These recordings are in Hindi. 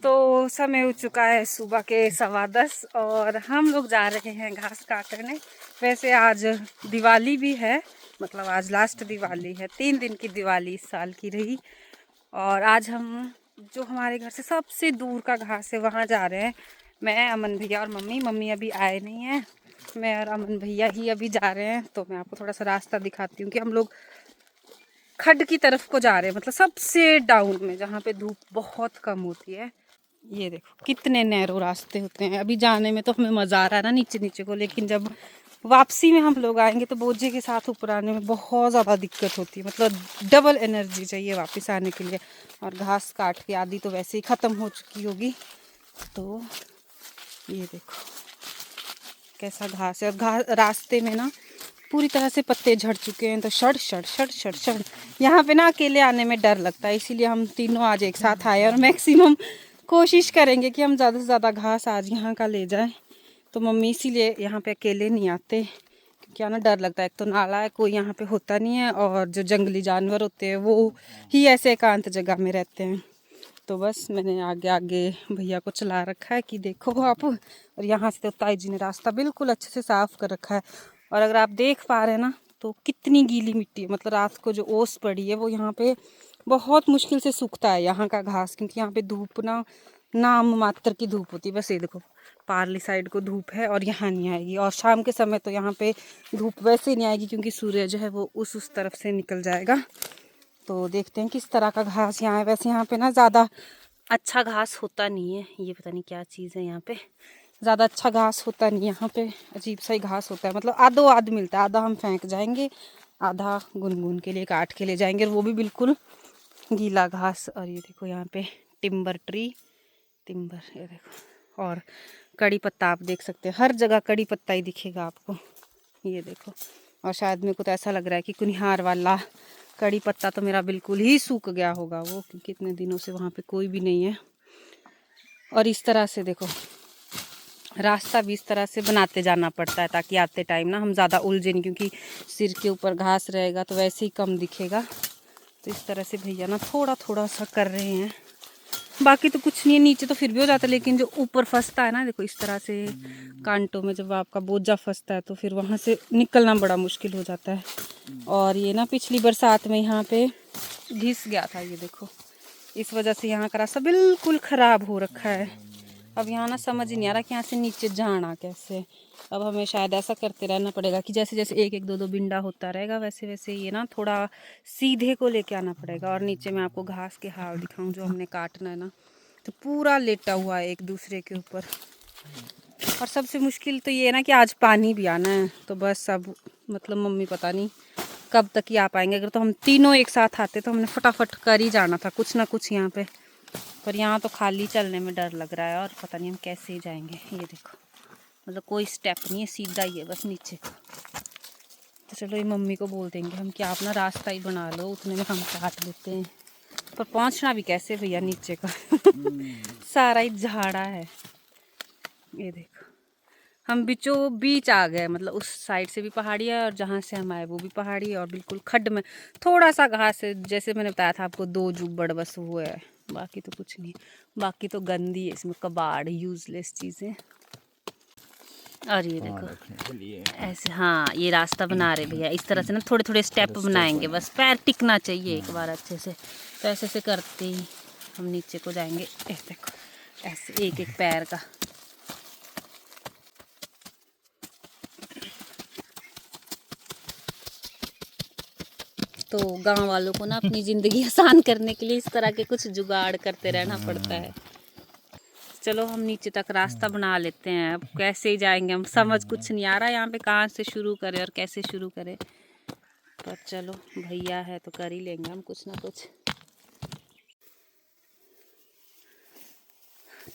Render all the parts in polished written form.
तो समय हो चुका है सुबह के 10:15 और हम लोग जा रहे हैं घास काटने। वैसे आज दिवाली भी है, मतलब आज लास्ट दिवाली है, 3 दिन की दिवाली इस साल की रही। और आज हम जो हमारे घर से सबसे दूर का घास है वहाँ जा रहे हैं। मैं, अमन भैया और मम्मी अभी आए नहीं हैं। मैं और अमन भैया ही अभी जा रहे हैं। तो मैं आपको थोड़ा सा रास्ता दिखाती हूँ कि हम लोग खड्ड की तरफ को जा रहे हैं, मतलब सबसे डाउन में जहाँ पे धूप बहुत कम होती है। ये देखो कितने नैरो रास्ते होते हैं। अभी जाने में तो हमें मज़ा आ रहा है ना नीचे नीचे को, लेकिन जब वापसी में हम लोग आएंगे तो बोझे के साथ ऊपर आने में बहुत ज़्यादा दिक्कत होती है, मतलब डबल एनर्जी चाहिए वापस आने के लिए। और घास काट के आधी तो वैसे ही ख़त्म हो चुकी होगी। तो ये देखो कैसा घास है, और घास रास्ते में ना पूरी तरह से पत्ते झड़ चुके हैं। तो शड़ शड़ शड़ शड़ शड़ यहाँ पे ना अकेले आने में डर लगता है, इसीलिए हम तीनों आज एक साथ आए और मैक्सिमम कोशिश करेंगे कि हम ज़्यादा से ज़्यादा घास आज यहाँ का ले जाएं। तो मम्मी इसीलिए यहाँ पे अकेले नहीं आते, क्योंकि ना डर लगता है। एक तो नाला है, कोई यहाँ पे होता नहीं है, और जो जंगली जानवर होते हैं वो ही ऐसे एकांत जगह में रहते हैं। तो बस मैंने आगे आगे भैया को चला रखा है कि देखो आप। और यहाँ से तो ताई जी ने रास्ता बिल्कुल अच्छे से साफ़ कर रखा है। और अगर आप देख पा रहे हैं ना तो कितनी गीली मिट्टी है, मतलब रात को जो ओस पड़ी है वो यहाँ पे बहुत मुश्किल से सूखता है यहाँ का घास, क्योंकि यहाँ पे धूप ना नाम मात्र की धूप होती है। बस ये देखो पार्ली साइड को धूप है और यहाँ नहीं आएगी। और शाम के समय तो यहाँ पे धूप वैसे ही नहीं आएगी, क्योंकि सूर्य जो है वो उस तरफ से निकल जाएगा। तो देखते हैं किस तरह का घास यहाँ है। वैसे यहाँ पे ना ज़्यादा अच्छा घास होता नहीं है, ये पता नहीं क्या चीज़ है यहाँ पे, ज़्यादा अच्छा घास होता नहीं यहाँ पे, अजीब सा ही घास होता है। मतलब आधो आध मिलता है, आधा हम फेंक जाएंगे, आधा गुनगुन के लिए काट के ले जाएंगे, और वो भी बिल्कुल गीला घास। और ये देखो यहाँ पे टिम्बर ट्री, टिम्बर, ये देखो। और कड़ी पत्ता आप देख सकते हैं, हर जगह कड़ी पत्ता ही दिखेगा आपको, ये देखो। और शायद मेरे को तो ऐसा लग रहा है कि कुनिहार वाला कड़ी पत्ता तो मेरा बिल्कुल ही सूख गया होगा वो, क्योंकि इतने दिनों से वहाँ पे कोई भी नहीं है। और इस तरह से देखो रास्ता भी इस तरह से बनाते जाना पड़ता है, ताकि आते टाइम ना हम ज़्यादा उलझे नहीं, क्योंकि सिर के ऊपर घास रहेगा तो वैसे ही कम दिखेगा। तो इस तरह से भैया ना थोड़ा थोड़ा सा कर रहे हैं, बाकी तो कुछ नहीं है। नीचे तो फिर भी हो जाता है, लेकिन जो ऊपर फंसता है ना, देखो इस तरह से कांटों में जब आपका बोझा फंसता है तो फिर वहाँ से निकलना बड़ा मुश्किल हो जाता है। और ये ना पिछली बरसात में यहाँ पे घिस गया था, ये देखो, इस वजह से यहाँ का रास्ता बिल्कुल ख़राब हो रखा है। अब यहाँ ना समझ ही नहीं आ रहा कि यहाँ से नीचे जाना कैसे। अब हमें शायद ऐसा करते रहना पड़ेगा कि जैसे जैसे एक एक दो दो बिंडा होता रहेगा, वैसे वैसे ये ना थोड़ा सीधे को लेके आना पड़ेगा। और नीचे मैं आपको घास के हाल दिखाऊं जो हमने काटना है ना, तो पूरा लेटा हुआ है एक दूसरे के ऊपर। और सबसे मुश्किल तो ये है ना कि आज पानी भी आना है। तो बस अब मतलब मम्मी पता नहीं कब तक ही आ पाएंगे। अगर तो हम तीनों एक साथ आते तो हमने फटाफट कर ही जाना था कुछ ना कुछ यहाँ पे। पर यहाँ तो खाली चलने में डर लग रहा है, और पता नहीं हम कैसे ही जाएंगे। ये देखो मतलब कोई स्टेप नहीं है, सीधा ही है बस नीचे का। तो चलो ये मम्मी को बोल देंगे हम कि आप ना रास्ता ही बना लो, उतने में हम काट लेते हैं। पर पहुँचना भी कैसे भैया नीचे का सारा ही झाड़ा है। ये देखो हम बीचों बीच आ गए, मतलब उस साइड से भी पहाड़ी है और जहाँ से हम आए वो भी पहाड़ी है, और बिल्कुल खड्ड में थोड़ा सा घास है, जैसे मैंने बताया था आपको 2 जुब्बड़ बस वो है, बाकी तो कुछ नहीं। बाकी तो गंदी है इसमें, कबाड़, यूजलेस चीज़ें। और ये देखो ऐसे, हाँ ये रास्ता बना रहे भैया इस तरह से ना, थोड़े थोड़े स्टेप बनाएंगे, बस पैर टिकना चाहिए एक बार अच्छे से। तो ऐसे से करते ही हम नीचे को जाएंगे। ऐसे देखो ऐसे एक एक पैर का। तो गांव वालों को ना अपनी ज़िंदगी आसान करने के लिए इस तरह के कुछ जुगाड़ करते रहना पड़ता है। चलो हम नीचे तक रास्ता बना लेते हैं। अब कैसे ही जाएंगे, हम समझ कुछ नहीं आ रहा यहाँ पे कहाँ से शुरू करें और कैसे शुरू करें। पर चलो भैया है तो कर ही लेंगे हम कुछ ना कुछ।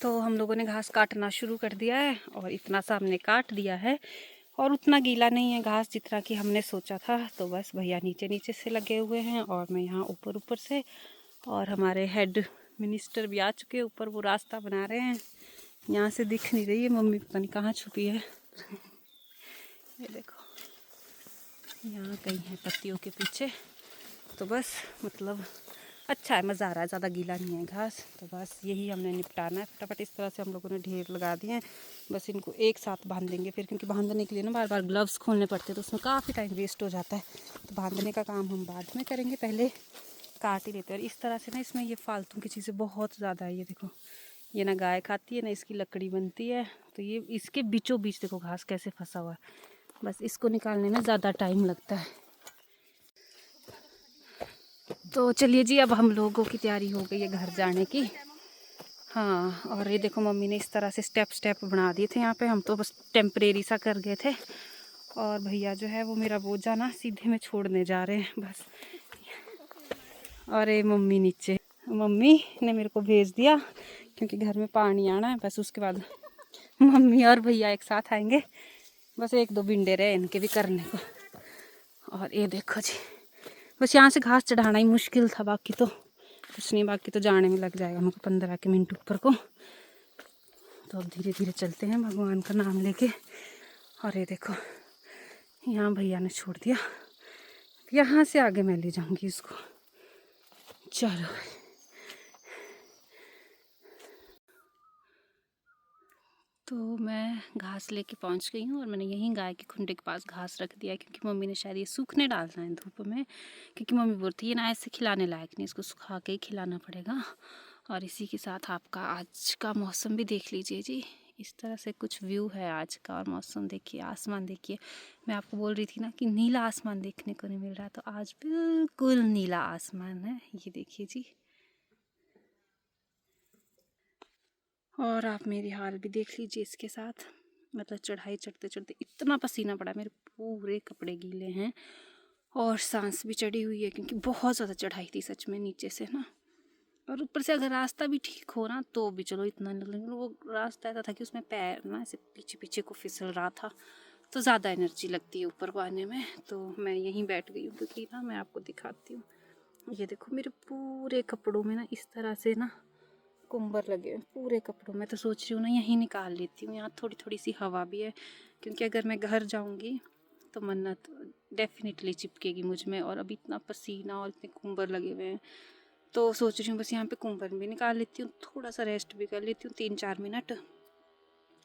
तो हम लोगों ने घास काटना शुरू कर दिया है, और इतना सा हमने काट दिया है, और उतना गीला नहीं है घास जितना कि हमने सोचा था। तो बस भैया नीचे नीचे से लगे हुए हैं, और मैं यहाँ ऊपर ऊपर से। और हमारे हेड मिनिस्टर भी आ चुके हैं ऊपर, वो रास्ता बना रहे हैं। यहाँ से दिख नहीं रही है, मम्मी पता नहीं कहाँ छुपी है। ये देखो यहाँ कहीं है पत्तियों के पीछे। तो बस मतलब अच्छा है, मज़ा आ रहा है, ज़्यादा गीला नहीं है घास। तो बस यही हमने निपटाना है फटाफट। इस तरह से हम लोगों ने ढेर लगा दिए हैं। बस इनको एक साथ बांध देंगे फिर, क्योंकि बांधने के लिए ना बार बार ग्लव्स खोलने पड़ते हैं, तो उसमें काफ़ी टाइम वेस्ट हो जाता है। तो बांधने का काम हम बाद में करेंगे, पहले काट ही लेते हैं। और इस तरह से ना इसमें ये फालतू की चीज़ें बहुत ज़्यादा है। ये देखो, ये ना गाय खाती है ना इसकी लकड़ी बनती है। तो ये इसके बीचों बीच देखो घास कैसे फंसा हुआ है। बस इसको निकालने में ज़्यादा टाइम लगता है। तो चलिए जी, अब हम लोगों की तैयारी हो गई है घर जाने की। हाँ, और ये देखो मम्मी ने इस तरह से स्टेप स्टेप बना दिए थे यहाँ पे। हम तो बस टेम्परेरी सा कर गए थे। और भैया जो है वो मेरा बोझा ना सीधे में छोड़ने जा रहे हैं बस। और ये मम्मी नीचे, मम्मी ने मेरे को भेज दिया क्योंकि घर में पानी आना है। बस उसके बाद मम्मी और भैया एक साथ आएंगे। बस एक दो बिंडे रहे इनके भी करने को। और ये देखो जी, बस यहाँ से घास चढ़ाना ही मुश्किल था, बाकी तो कुछ नहीं। बाकी तो जाने में लग जाएगा हमको 15 के मिनट ऊपर को। तो अब धीरे धीरे चलते हैं भगवान का नाम लेके। और ये देखो यहाँ भैया ने छोड़ दिया, यहाँ से आगे मैं ले जाऊंगी इसको। चलो तो मैं घास लेके पहुंच गई हूँ। और मैंने यहीं गाय के खुंडे के पास घास रख दिया है, क्योंकि मम्मी ने शायद ये सूखने डालना है धूप में। क्योंकि मम्मी बोलती है ये ना ऐसे खिलाने लायक नहीं, इसको सुखा के ही खिलाना पड़ेगा। और इसी के साथ आपका आज का मौसम भी देख लीजिए जी। इस तरह से कुछ व्यू है आज का। और मौसम देखिए, आसमान देखिए। मैं आपको बोल रही थी ना कि नीला आसमान देखने को नहीं मिल रहा, तो आज बिल्कुल नीला आसमान है, ये देखिए जी। और आप मेरी हाल भी देख लीजिए इसके साथ। मतलब चढ़ाई चढ़ते चढ़ते इतना पसीना पड़ा, मेरे पूरे कपड़े गीले हैं। और सांस भी चढ़ी हुई है, क्योंकि बहुत ज़्यादा चढ़ाई थी सच में नीचे से ना। और ऊपर से अगर रास्ता भी ठीक हो ना तो भी चलो इतना नहीं, लेकिन वो रास्ता ऐसा था कि उसमें पैर ना ऐसे पीछे पीछे को फिसल रहा था। तो ज़्यादा एनर्जी लगती है ऊपर को आने में। तो मैं यहीं बैठ गई हूँ, क्योंकि ना मैं आपको दिखाती हूँ। ये देखो मेरे पूरे कपड़ों में ना इस तरह से ना कुंबर लगे हैं पूरे कपड़ों में। तो सोच रही हूँ ना यहीं निकाल लेती हूँ, यहाँ थोड़ी थोड़ी सी हवा भी है। क्योंकि अगर मैं घर जाऊँगी तो मन्नत डेफिनेटली चिपकेगी मुझ में। और अभी इतना पसीना और इतने कुंबर लगे हुए हैं, तो सोच रही हूँ बस यहाँ पे कुंबर भी निकाल लेती हूँ, थोड़ा सा रेस्ट भी कर लेती हूँ 3-4 मिनट।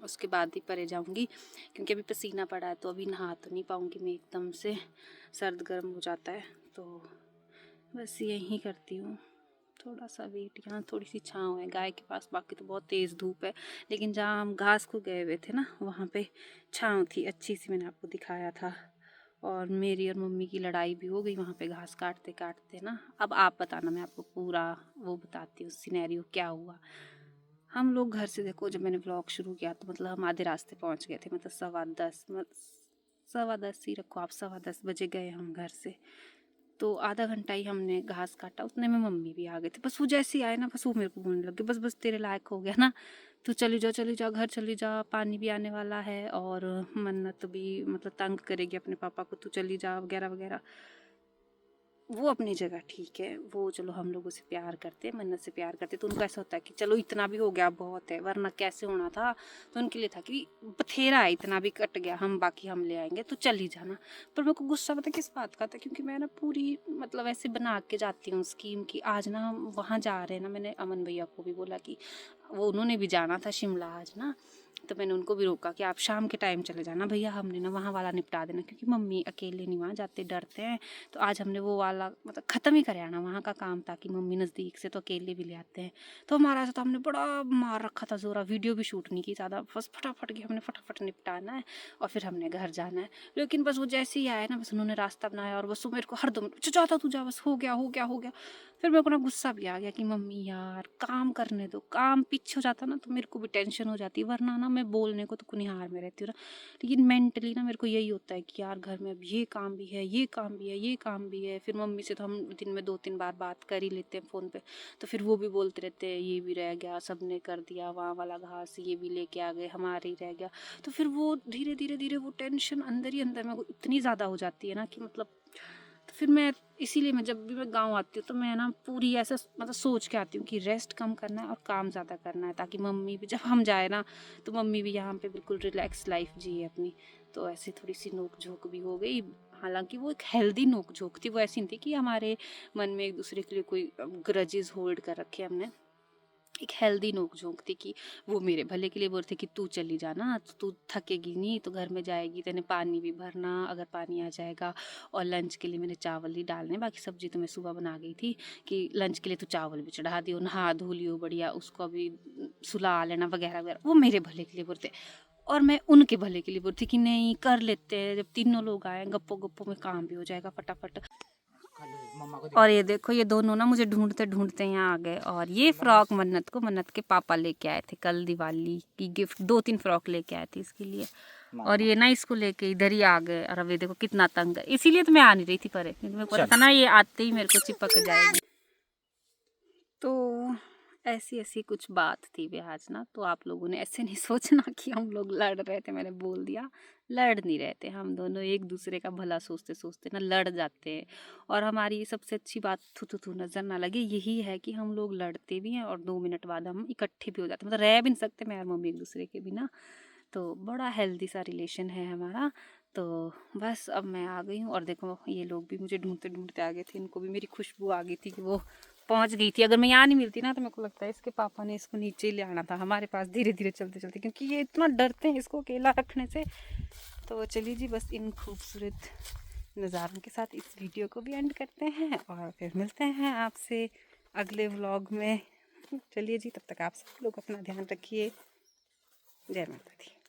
उसके बाद ही परे जाऊँगी, क्योंकि अभी पसीना पड़ा है तो अभी नहा तो नहीं पाऊँगी मैं, एकदम से सर्द गर्म हो जाता है। तो बस यही करती हूँ, थोड़ा सा वेट। यहाँ थोड़ी सी छाँव है गाय के पास, बाकी तो बहुत तेज़ धूप है। लेकिन जहाँ हम घास को गए हुए थे ना, वहाँ पे छाँव थी अच्छी सी, मैंने आपको दिखाया था। और मेरी और मम्मी की लड़ाई भी हो गई वहाँ पे घास काटते काटते ना। अब आप बताना, मैं आपको पूरा वो बताती हूँ सिनेरियो क्या हुआ। हम लोग घर से, देखो जब मैंने व्लॉग शुरू किया तो मतलब हम आधे रास्ते पहुँच गए थे। मतलब 10:15 ही रखो आप, 10:15 बजे गए हम घर से। तो आधा घंटा ही हमने घास काटा, उतने में मम्मी भी आ गए थे। बस वो जैसे ही आए ना, बस वो मेरे को बोलने लगे बस बस तेरे लायक हो गया ना, तू चली जा घर चली जा, पानी भी आने वाला है। और मन्नत भी मतलब तंग करेगी अपने पापा को, तू चली जा वगैरह वगैरह। वो अपनी जगह ठीक है, वो चलो हम लोगों से प्यार करते हैं, मन्नत से प्यार करते, तो उनको ऐसा होता है कि चलो इतना भी हो गया बहुत है, वरना कैसे होना था। तो उनके लिए था कि बथेरा है, इतना भी कट गया, हम बाकी हम ले आएंगे, तो चल ही जाना। पर मेरे को गुस्सा पता किस बात का था, क्योंकि मैं ना पूरी मतलब ऐसे बना के जाती हूँ स्कीम की। आज ना हम वहाँ जा रहे हैं ना, मैंने अमन भैया को भी बोला कि वो उन्होंने भी जाना था शिमला आज ना। तो मैंने उनको भी रोका कि आप शाम के टाइम चले जाना भैया, हमने ना वहाँ वाला निपटा देना, क्योंकि मम्मी अकेले नहीं वहाँ जाते, डरते हैं। तो आज हमने वो वाला मतलब ख़त्म ही कर आना वहाँ का काम, ताकि मम्मी नज़दीक से तो अकेले भी ले आते हैं। तो हमारा ऐसा तो हमने बड़ा मार रखा था जोरा, वीडियो भी शूट नहीं की ज़्यादा, बस फटाफट के हमने फटाफट निपटाना है और फिर हमने घर जाना है। लेकिन बस वो जैसे ही आए ना, बस उन्होंने रास्ता बनाया और बस वो मेरे को हर 2 मिनट जाता तू जा, बस हो गया हो गया हो गया। फिर मेरे को ना गुस्सा भी आ गया कि मम्मी यार काम करने दो, काम पीछे हो जाता ना तो मेरे को भी टेंशन हो जाती, वरना ना मैं बोलने को तो कुनिहार में रहती हूँ ना। लेकिन मेंटली ना मेरे को यही होता है कि यार घर में अब ये काम भी है, ये काम भी है, ये काम भी है। फिर मम्मी से तो हम दिन में 2-3 बार बात कर ही लेते हैं फ़ोन पे, तो फिर वो भी बोलते रहते हैं ये भी रह गया, सबने कर दिया, वहाँ वाला घास ये भी लेके आ गए, हमारे ही रह गया। तो फिर वो धीरे धीरे धीरे वो टेंशन अंदर ही अंदर में इतनी ज़्यादा हो जाती है ना कि मतलब। तो फिर मैं इसीलिए मैं जब भी मैं गाँव आती हूँ तो मैं ना पूरी ऐसा मतलब सोच के आती हूँ कि रेस्ट कम करना है और काम ज़्यादा करना है, ताकि मम्मी भी जब हम जाए ना तो मम्मी भी यहाँ पे बिल्कुल रिलैक्स लाइफ जिए अपनी। तो ऐसे थोड़ी सी नोक झोंक भी हो गई, हालांकि वो एक हेल्दी नोक-झोंक थी, वो ऐसी नहीं थी कि हमारे मन में एक दूसरे के लिए कोई ग्रजेस होल्ड कर रखे हमने। एक हेल्दी नोक-झोंक थी कि वो मेरे भले के लिए बोल रहे थे कि तू चली जाना, तो तू थकेगी नहीं तो घर में जाएगी, तेने पानी भी भरना अगर पानी आ जाएगा, और लंच के लिए मैंने चावल ही डालने, बाकी सब्जी तो मैं सुबह बना गई थी कि लंच के लिए तू चावल भी चढ़ा दियो, नहा धो लियो बढ़िया, उसको अभी सुला लेना वगैरह वगैरह। वो मेरे भले के लिए बोलते, और मैं उनके भले के लिए बोलती कि नहीं कर लेते हैं, जब तीनों लोग आए गप्पो गप्पो में काम भी हो जाएगा फटाफट। और ये देखो ये दोनों ना मुझे ढूंढते ढूंढते यहाँ आ गए, और ये फ्रॉक मन्नत के पापा लेके आए थे कल दिवाली की गिफ्ट, 2-3 फ्रॉक लेके आए थे इसके लिए, और ये ना इसको लेके इधर ही आ गए, और अब ये देखो कितना तंग है, इसीलिए तो मैं आ नहीं रही थी परे, क्योंकि मेरे को पता था ना ये आते ही मेरे को चिपक जाएगी। तो ऐसी ऐसी कुछ बात थी वे आज ना, तो आप लोगों ने ऐसे नहीं सोचना कि हम लोग लड़ रहे थे, मैंने बोल दिया लड़ नहीं रहे थे, हम दोनों एक दूसरे का भला सोचते सोचते ना लड़ जाते हैं। और हमारी सबसे अच्छी बात थू नज़र ना लगे यही है कि हम लोग लड़ते भी हैं और 2 मिनट बाद हम इकट्ठे भी हो जाते हैं, मतलब रह भी नहीं सकते मैं और मम्मी एक दूसरे के बिना, तो बड़ा हेल्दी सा रिलेशन है हमारा। तो बस अब मैं आ गई हूँ, और देखो ये लोग भी मुझे ढूंढते ढूंढते आ गए थे, इनको भी मेरी खुशबू आ गई थी कि वो पहुंच गई थी, अगर मैं यहाँ नहीं मिलती ना तो मेरे को लगता है इसके पापा ने इसको नीचे ही ले आना था हमारे पास धीरे धीरे चलते चलते, क्योंकि ये इतना डरते हैं इसको अकेला रखने से। तो चलिए जी, बस इन खूबसूरत नज़ारों के साथ इस वीडियो को भी एंड करते हैं, और फिर मिलते हैं आपसे अगले व्लॉग में। चलिए जी, तब तक आप सब लोग अपना ध्यान रखिए। जय माता दी।